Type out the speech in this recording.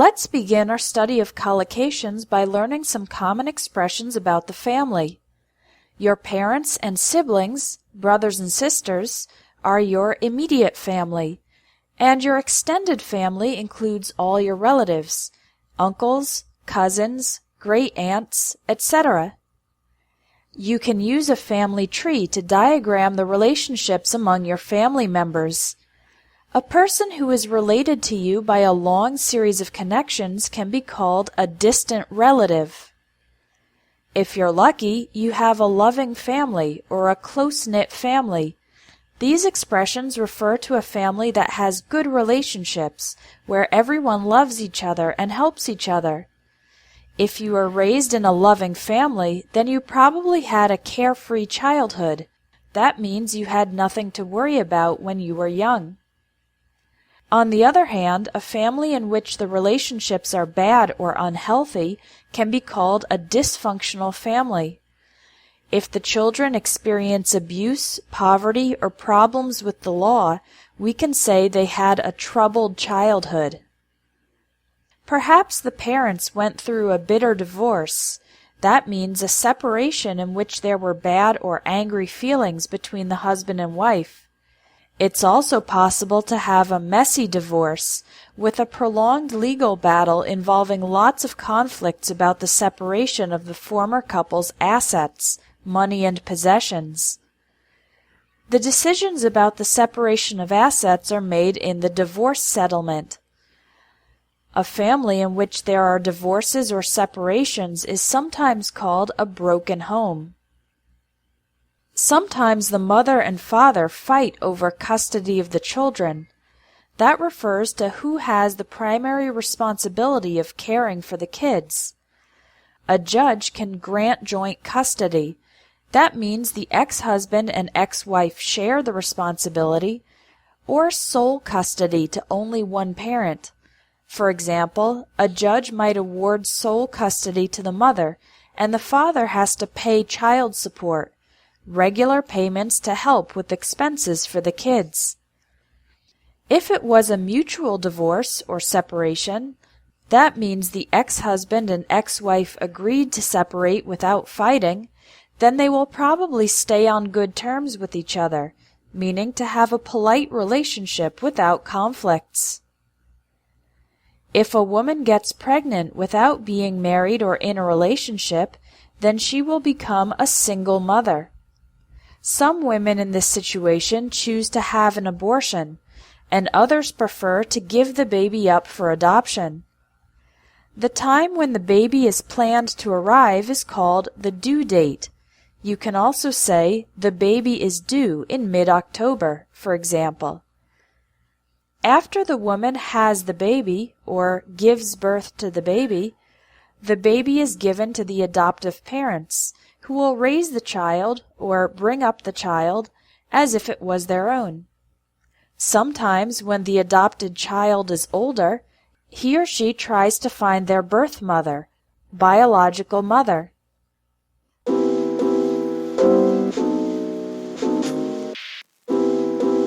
Let's begin our study of collocations by learning some common expressions about the family. Your parents and siblings, brothers and sisters, are your immediate family, and your extended family includes all your relatives, uncles, cousins, great-aunts, etc. You can use a family tree to diagram the relationships among your family members. A person who is related to you by a long series of connections can be called a distant relative. If you're lucky, you have a loving family or a close-knit family. These expressions refer to a family that has good relationships, where everyone loves each other and helps each other. If you were raised in a loving family, then you probably had a carefree childhood. That means you had nothing to worry about when you were young. On the other hand, a family in which the relationships are bad or unhealthy can be called a dysfunctional family. If the children experience abuse, poverty, or problems with the law, we can say they had a troubled childhood. Perhaps the parents went through a bitter divorce. That means a separation in which there were bad or angry feelings between the husband and wife. It's also possible to have a messy divorce, with a prolonged legal battle involving lots of conflicts about the separation of the former couple's assets, money, and possessions. The decisions about the separation of assets are made in the divorce settlement. A family in which there are divorces or separations is sometimes called a broken home. Sometimes the mother and father fight over custody of the children. That refers to who has the primary responsibility of caring for the kids. A judge can grant joint custody. That means the ex-husband and ex-wife share the responsibility, or sole custody to only one parent. For example, a judge might award sole custody to the mother, and the father has to pay child support, regular payments to help with expenses for the kids. If it was a mutual divorce or separation, that means the ex-husband and ex-wife agreed to separate without fighting, then they will probably stay on good terms with each other, meaning to have a polite relationship without conflicts. If a woman gets pregnant without being married or in a relationship, then she will become a single mother. Some women in this situation choose to have an abortion, and others prefer to give the baby up for adoption. The time when the baby is planned to arrive is called the due date. You can also say the baby is due in mid-October, for example. After the woman has the baby, or gives birth to the baby is given to the adoptive parents, who will raise the child, or bring up the child, as if it was their own. Sometimes when the adopted child is older, he or she tries to find their birth mother, biological mother.